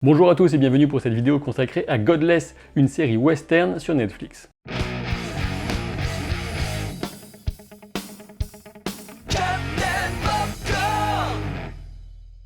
Bonjour à tous et bienvenue pour cette vidéo consacrée à Godless, une série western sur Netflix.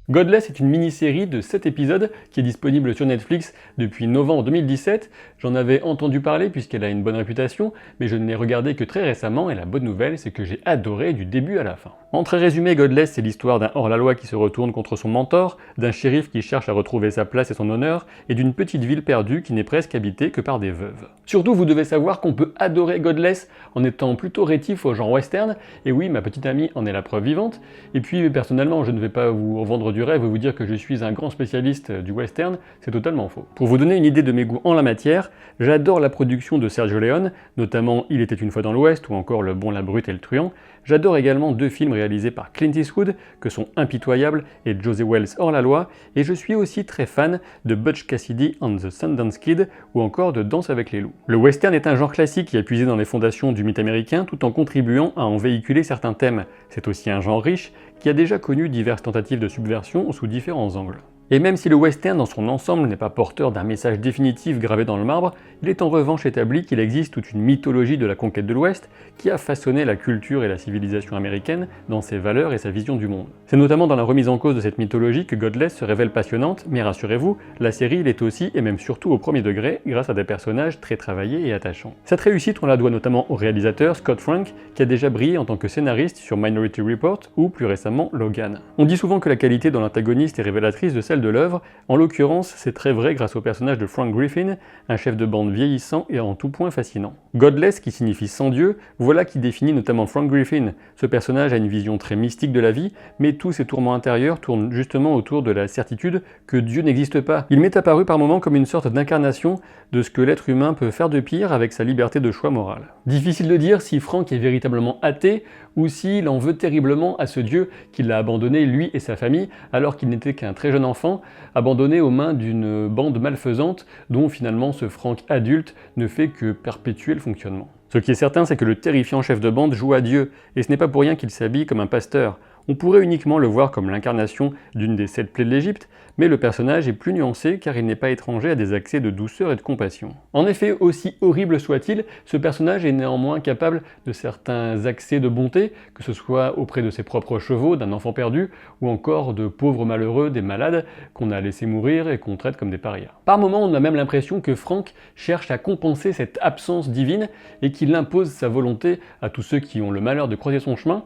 Godless est une mini-série de 7 épisodes qui est disponible sur Netflix depuis novembre 2017. J'en avais entendu parler puisqu'elle a une bonne réputation, mais je ne l'ai regardée que très récemment et la bonne nouvelle c'est que j'ai adoré du début à la fin. En très résumé, Godless c'est l'histoire d'un hors-la-loi qui se retourne contre son mentor, d'un shérif qui cherche à retrouver sa place et son honneur, et d'une petite ville perdue qui n'est presque habitée que par des veuves. Surtout, vous devez savoir qu'on peut adorer Godless en étant plutôt rétif au genre western, et oui, ma petite amie en est la preuve vivante, et puis personnellement je ne vais pas vous vendre du rêve et vous dire que je suis un grand spécialiste du western, c'est totalement faux. Pour vous donner une idée de mes goûts en la matière, j'adore la production de Sergio Leone, notamment Il était une fois dans l'Ouest ou encore Le Bon, la Brute et le Truand. J'adore également deux films réalisés par Clint Eastwood, que sont Impitoyable et Josey Wales hors-la-loi, et je suis aussi très fan de Butch Cassidy and the Sundance Kid ou encore de Danse avec les loups. Le western est un genre classique qui a puisé dans les fondations du mythe américain tout en contribuant à en véhiculer certains thèmes. C'est aussi un genre riche qui a déjà connu diverses tentatives de subversion sous différents angles. Et même si le western dans son ensemble n'est pas porteur d'un message définitif gravé dans le marbre, il est en revanche établi qu'il existe toute une mythologie de la conquête de l'Ouest qui a façonné la culture et la civilisation américaine dans ses valeurs et sa vision du monde. C'est notamment dans la remise en cause de cette mythologie que Godless se révèle passionnante, mais rassurez-vous, la série l'est aussi et même surtout au premier degré grâce à des personnages très travaillés et attachants. Cette réussite on la doit notamment au réalisateur Scott Frank qui a déjà brillé en tant que scénariste sur Minority Report ou plus récemment Logan. On dit souvent que la qualité dans l'antagoniste est révélatrice de celle de l'œuvre, en l'occurrence c'est très vrai grâce au personnage de Frank Griffin, un chef de bande vieillissant et en tout point fascinant. Godless, qui signifie sans Dieu, voilà qui définit notamment Frank Griffin. Ce personnage a une vision très mystique de la vie, mais tous ses tourments intérieurs tournent justement autour de la certitude que Dieu n'existe pas. Il m'est apparu par moments comme une sorte d'incarnation de ce que l'être humain peut faire de pire avec sa liberté de choix moral. Difficile de dire si Frank est véritablement athée ou s'il en veut terriblement à ce Dieu qui l'a abandonné lui et sa famille alors qu'il n'était qu'un très jeune enfant, abandonné aux mains d'une bande malfaisante dont finalement ce Frank adulte ne fait que perpétuer le fonctionnement. Ce qui est certain, c'est que le terrifiant chef de bande joue à Dieu, et ce n'est pas pour rien qu'il s'habille comme un pasteur. On pourrait uniquement le voir comme l'incarnation d'une des 7 plaies de l'Égypte, mais le personnage est plus nuancé car il n'est pas étranger à des accès de douceur et de compassion. En effet, aussi horrible soit-il, ce personnage est néanmoins capable de certains accès de bonté, que ce soit auprès de ses propres chevaux, d'un enfant perdu, ou encore de pauvres malheureux, des malades qu'on a laissés mourir et qu'on traite comme des parias. Par moments, on a même l'impression que Frank cherche à compenser cette absence divine et qu'il impose sa volonté à tous ceux qui ont le malheur de croiser son chemin.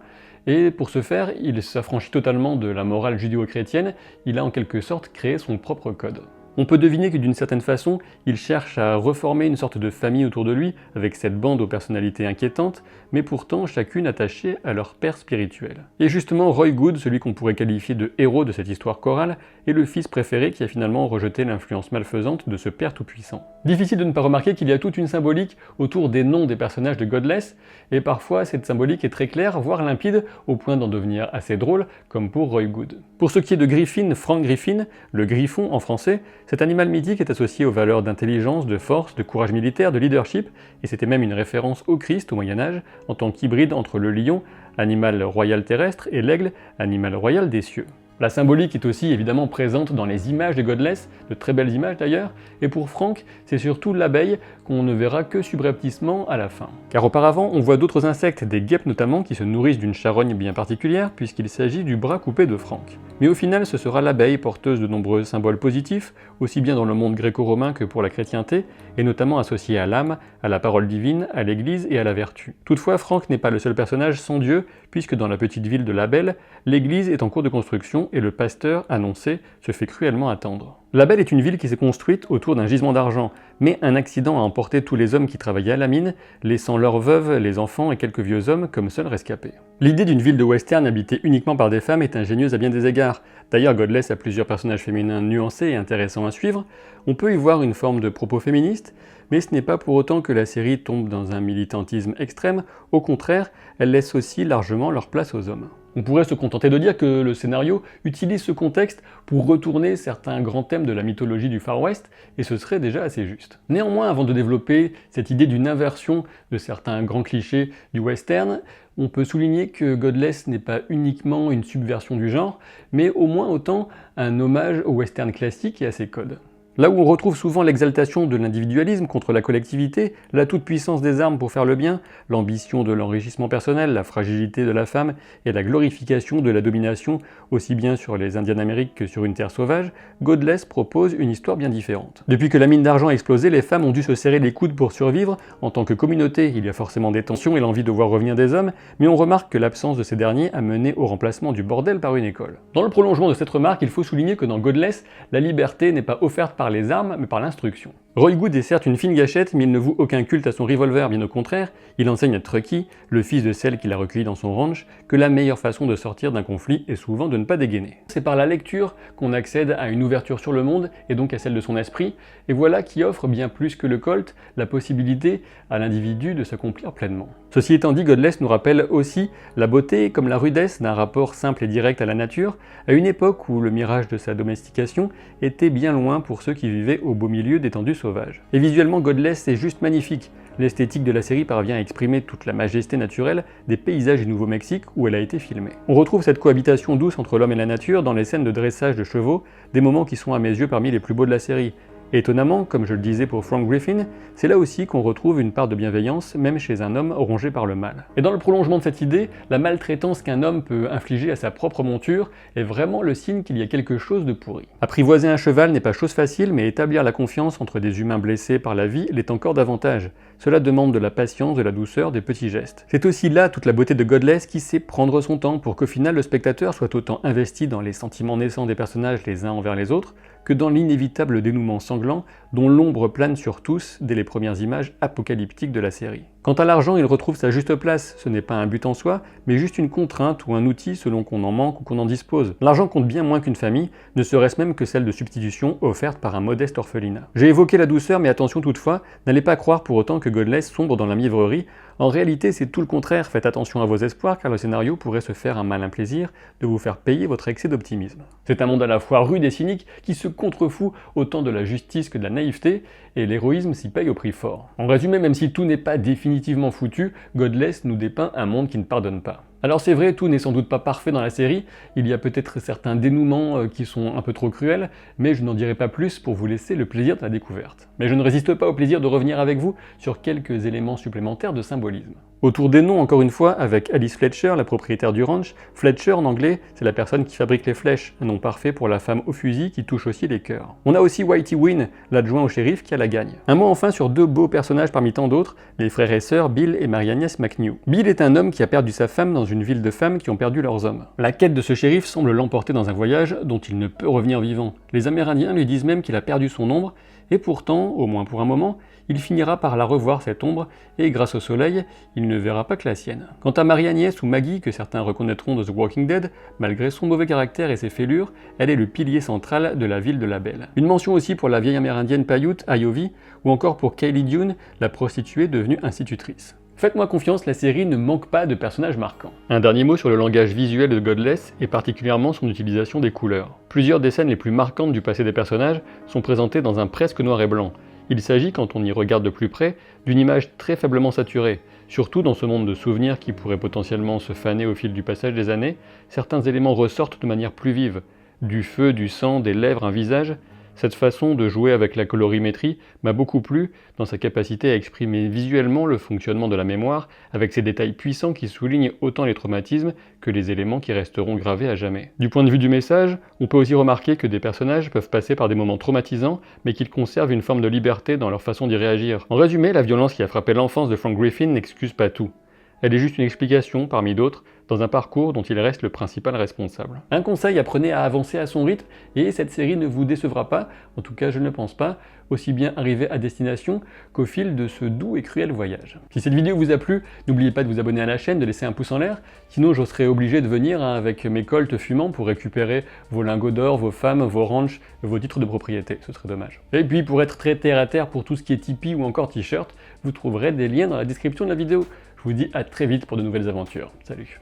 Et pour ce faire, il s'affranchit totalement de la morale judéo-chrétienne, il a en quelque sorte créé son propre code. On peut deviner que d'une certaine façon, il cherche à reformer une sorte de famille autour de lui, avec cette bande aux personnalités inquiétantes, mais pourtant chacune attachée à leur père spirituel. Et justement, Roy Good, celui qu'on pourrait qualifier de héros de cette histoire chorale, est le fils préféré qui a finalement rejeté l'influence malfaisante de ce père tout-puissant. Difficile de ne pas remarquer qu'il y a toute une symbolique autour des noms des personnages de Godless, et parfois cette symbolique est très claire, voire limpide, au point d'en devenir assez drôle, comme pour Roy Good. Pour ce qui est de Griffin, Frank Griffin, le griffon en français, cet animal mythique est associé aux valeurs d'intelligence, de force, de courage militaire, de leadership, et c'était même une référence au Christ au Moyen-Âge, en tant qu'hybride entre le lion, animal royal terrestre, et l'aigle, animal royal des cieux. La symbolique est aussi évidemment présente dans les images de Godless, de très belles images d'ailleurs, et pour Frank, c'est surtout l'abeille qu'on ne verra que subrepticement à la fin. Car auparavant, on voit d'autres insectes, des guêpes notamment, qui se nourrissent d'une charogne bien particulière, puisqu'il s'agit du bras coupé de Frank. Mais au final, ce sera l'abeille porteuse de nombreux symboles positifs, aussi bien dans le monde gréco-romain que pour la chrétienté, et notamment associés à l'âme, à la parole divine, à l'église et à la vertu. Toutefois, Frank n'est pas le seul personnage sans Dieu, puisque dans la petite ville de Labelle, l'église est en cours de construction et le pasteur, annoncé, se fait cruellement attendre. Labelle est une ville qui s'est construite autour d'un gisement d'argent, mais un accident a emporté tous les hommes qui travaillaient à la mine, laissant leurs veuves, les enfants et quelques vieux hommes comme seuls rescapés. L'idée d'une ville de western habitée uniquement par des femmes est ingénieuse à bien des égards. D'ailleurs, Godless a plusieurs personnages féminins nuancés et intéressants à suivre. On peut y voir une forme de propos féministe, mais ce n'est pas pour autant que la série tombe dans un militantisme extrême, au contraire, elle laisse aussi largement leur place aux hommes. On pourrait se contenter de dire que le scénario utilise ce contexte pour retourner certains grands thèmes de la mythologie du Far West, et ce serait déjà assez juste. Néanmoins, avant de développer cette idée d'une inversion de certains grands clichés du western, on peut souligner que Godless n'est pas uniquement une subversion du genre, mais au moins autant un hommage au western classique et à ses codes. Là où on retrouve souvent l'exaltation de l'individualisme contre la collectivité, la toute-puissance des armes pour faire le bien, l'ambition de l'enrichissement personnel, la fragilité de la femme et la glorification de la domination, aussi bien sur les Indiens d'Amérique que sur une terre sauvage, Godless propose une histoire bien différente. Depuis que la mine d'argent a explosé, les femmes ont dû se serrer les coudes pour survivre. En tant que communauté, il y a forcément des tensions et l'envie de voir revenir des hommes, mais on remarque que l'absence de ces derniers a mené au remplacement du bordel par une école. Dans le prolongement de cette remarque, il faut souligner que dans Godless, la liberté n'est pas offerte par les armes, mais par l'instruction. Roy Good est certes une fine gâchette, mais il ne voue aucun culte à son revolver, bien au contraire, il enseigne à Trucky, le fils de celle qu'il a recueilli dans son ranch, que la meilleure façon de sortir d'un conflit est souvent de ne pas dégainer. C'est par la lecture qu'on accède à une ouverture sur le monde, et donc à celle de son esprit, et voilà qui offre bien plus que le Colt, la possibilité à l'individu de s'accomplir pleinement. Ceci étant dit, Godless nous rappelle aussi la beauté comme la rudesse d'un rapport simple et direct à la nature, à une époque où le mirage de sa domestication était bien loin pour ceux qui vivaient au beau milieu d'étendues sauvages. Et visuellement, Godless est juste magnifique. L'esthétique de la série parvient à exprimer toute la majesté naturelle des paysages du Nouveau-Mexique où elle a été filmée. On retrouve cette cohabitation douce entre l'homme et la nature dans les scènes de dressage de chevaux, des moments qui sont à mes yeux parmi les plus beaux de la série. Et étonnamment, comme je le disais pour Frank Griffin, c'est là aussi qu'on retrouve une part de bienveillance, même chez un homme rongé par le mal. Et dans le prolongement de cette idée, la maltraitance qu'un homme peut infliger à sa propre monture est vraiment le signe qu'il y a quelque chose de pourri. Apprivoiser un cheval n'est pas chose facile, mais établir la confiance entre des humains blessés par la vie l'est encore davantage. Cela demande de la patience, de la douceur, des petits gestes. C'est aussi là toute la beauté de Godless qui sait prendre son temps pour qu'au final le spectateur soit autant investi dans les sentiments naissants des personnages les uns envers les autres, que dans l'inévitable dénouement sanglant dont l'ombre plane sur tous dès les premières images apocalyptiques de la série. Quant à l'argent, il retrouve sa juste place, ce n'est pas un but en soi, mais juste une contrainte ou un outil selon qu'on en manque ou qu'on en dispose. L'argent compte bien moins qu'une famille, ne serait-ce même que celle de substitution offerte par un modeste orphelinat. J'ai évoqué la douceur, mais attention toutefois, n'allez pas croire pour autant que Godless sombre dans la mièvrerie. En réalité, c'est tout le contraire, faites attention à vos espoirs car le scénario pourrait se faire un malin plaisir de vous faire payer votre excès d'optimisme. C'est un monde à la fois rude et cynique qui se contrefout autant de la justice que de la naïveté, et l'héroïsme s'y paye au prix fort. En résumé, même si tout n'est pas définitivement foutu, Godless nous dépeint un monde qui ne pardonne pas. Alors c'est vrai, tout n'est sans doute pas parfait dans la série, il y a peut-être certains dénouements qui sont un peu trop cruels, mais je n'en dirai pas plus pour vous laisser le plaisir de la découverte. Mais je ne résiste pas au plaisir de revenir avec vous sur quelques éléments supplémentaires de symbolisme. Autour des noms, encore une fois, avec Alice Fletcher, la propriétaire du ranch. Fletcher, en anglais, c'est la personne qui fabrique les flèches, un nom parfait pour la femme au fusil qui touche aussi les cœurs. On a aussi Whitey Wynn, l'adjoint au shérif qui a la gagne. Un mot enfin sur deux beaux personnages parmi tant d'autres, les frères et sœurs Bill et Marie-Agnès McNew. Bill est un homme qui a perdu sa femme dans une ville de femmes qui ont perdu leurs hommes. La quête de ce shérif semble l'emporter dans un voyage dont il ne peut revenir vivant. Les Amérindiens lui disent même qu'il a perdu son ombre, et pourtant, au moins pour un moment, il finira par la revoir cette ombre, et grâce au soleil, il ne verra pas que la sienne. Quant à Marie-Agnès ou Maggie, que certains reconnaîtront de The Walking Dead, malgré son mauvais caractère et ses fêlures, elle est le pilier central de la ville de La Belle. Une mention aussi pour la vieille amérindienne Paiute, Iovi, ou encore pour Kaylee Dune, la prostituée devenue institutrice. Faites-moi confiance, la série ne manque pas de personnages marquants. Un dernier mot sur le langage visuel de Godless, et particulièrement son utilisation des couleurs. Plusieurs des scènes les plus marquantes du passé des personnages sont présentées dans un presque noir et blanc. Il s'agit, quand on y regarde de plus près, d'une image très faiblement saturée. Surtout dans ce monde de souvenirs qui pourrait potentiellement se faner au fil du passage des années, certains éléments ressortent de manière plus vive. Du feu, du sang, des lèvres, un visage. Cette façon de jouer avec la colorimétrie m'a beaucoup plu dans sa capacité à exprimer visuellement le fonctionnement de la mémoire, avec ses détails puissants qui soulignent autant les traumatismes que les éléments qui resteront gravés à jamais. Du point de vue du message, on peut aussi remarquer que des personnages peuvent passer par des moments traumatisants, mais qu'ils conservent une forme de liberté dans leur façon d'y réagir. En résumé, la violence qui a frappé l'enfance de Frank Griffin n'excuse pas tout. Elle est juste une explication, parmi d'autres, dans un parcours dont il reste le principal responsable. Un conseil, apprenez à avancer à son rythme, et cette série ne vous décevra pas, en tout cas je ne le pense pas, aussi bien arriver à destination qu'au fil de ce doux et cruel voyage. Si cette vidéo vous a plu, n'oubliez pas de vous abonner à la chaîne, de laisser un pouce en l'air, sinon je serai obligé de venir avec mes colts fumants pour récupérer vos lingots d'or, vos femmes, vos ranchs, vos titres de propriété, ce serait dommage. Et puis pour être très terre à terre pour tout ce qui est Tipeee ou encore t-shirt, vous trouverez des liens dans la description de la vidéo. Je vous dis à très vite pour de nouvelles aventures. Salut!